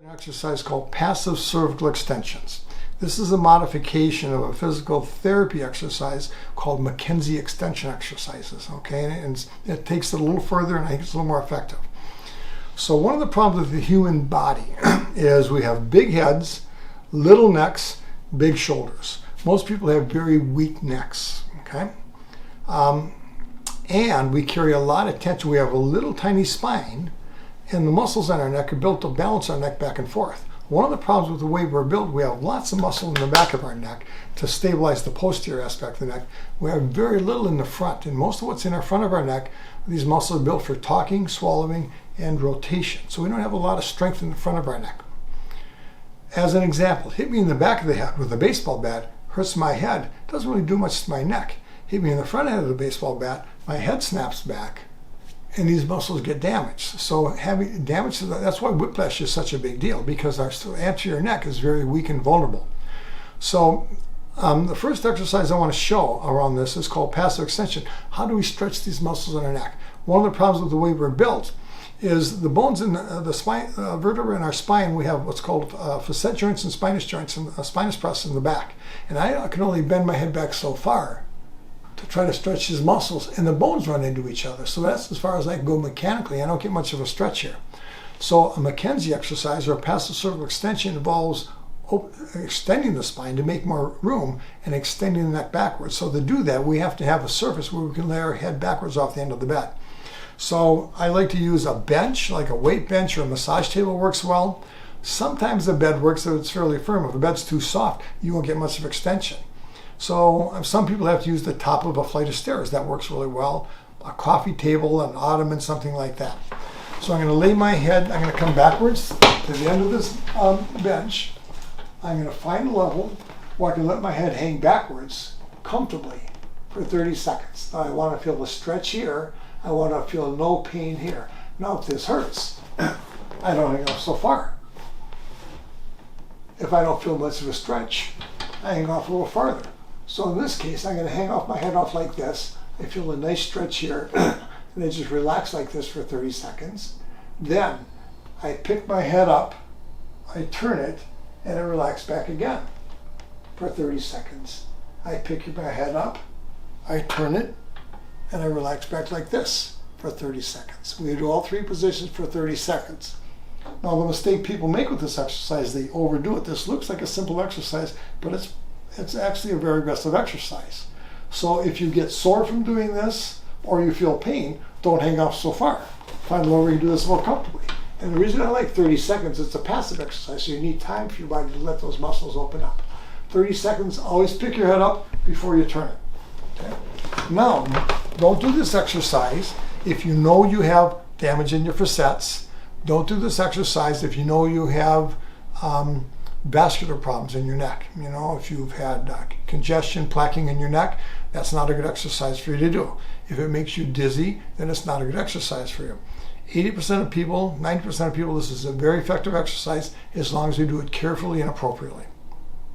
An exercise called passive cervical extensions. This is a modification of a physical therapy exercise called Mackenzie extension exercises. Okay, and it takes it a little further, and I think it's a little more effective. So one of the problems with the human body is we have big heads, little necks, big shoulders. Most people have very weak necks. Okay, and we carry a lot of tension. We have a little tiny spine, and the muscles on our neck are built to balance our neck back and forth. One of the problems with the way we're built, we have lots of muscle in the back of our neck to stabilize the posterior aspect of the neck. We have very little in the front, and most of what's in our front of our neck, these muscles are built for talking, swallowing, and rotation. So we don't have a lot of strength in the front of our neck. As an example, hit me in the back of the head with a baseball bat, hurts my head, doesn't really do much to my neck. Hit me in the front end of the baseball bat, my head snaps back, and these muscles get damaged. So having damage to that's why whiplash is such a big deal, because our anterior neck is very weak and vulnerable. So the first exercise I want to show around this is called passive extension. How do we stretch these muscles in our neck? One of the problems with the way we're built is the bones in the spine, vertebra in our spine. We have what's called facet joints and spinous joints, and a spinous process in the back. And I can only bend my head back so far to try to stretch these muscles, and the bones run into each other. So that's as far as I can go mechanically. I don't get much of a stretch here. So a Mackenzie exercise, or a passive cervical extension, involves extending the spine to make more room and extending the neck backwards. So to do that, we have to have a surface where we can lay our head backwards off the end of the bed. So I like to use a bench, like a weight bench or a massage table works well. Sometimes the bed works if it's fairly firm. If the bed's too soft, you won't get much of extension. So some people have to use the top of a flight of stairs. That works really well. A coffee table, an ottoman, something like that. So I'm going to lay my head, I'm going to come backwards to the end of this bench. I'm going to find a level where I can let my head hang backwards comfortably for 30 seconds. Now I want to feel the stretch here. I want to feel no pain here. Now if this hurts, I don't hang off so far. If I don't feel much of a stretch, I hang off a little farther. So in this case, I'm going to hang off my head off like this. I feel a nice stretch here, and I just relax like this for 30 seconds. Then I pick my head up, I turn it, and I relax back again for 30 seconds. I pick my head up, I turn it, and I relax back like this for 30 seconds. We do all three positions for 30 seconds. Now the mistake people make with this exercise, they overdo it. This looks like a simple exercise, but it's actually a very aggressive exercise. So if you get sore from doing this, or you feel pain, don't hang off so far. Find a level where you can do this more comfortably. And the reason I like 30 seconds, it's a passive exercise, so you need time for your body to let those muscles open up. 30 seconds, always pick your head up before you turn it. Okay? Now, don't do this exercise if you know you have damage in your facets. Don't do this exercise if you know you have vascular problems in your neck. You know, if you've had congestion, plaquing in your neck, that's not a good exercise for you to do. If it makes you dizzy, then it's not a good exercise for you. 80% of people, 90% of people, this is a very effective exercise as long as you do it carefully and appropriately.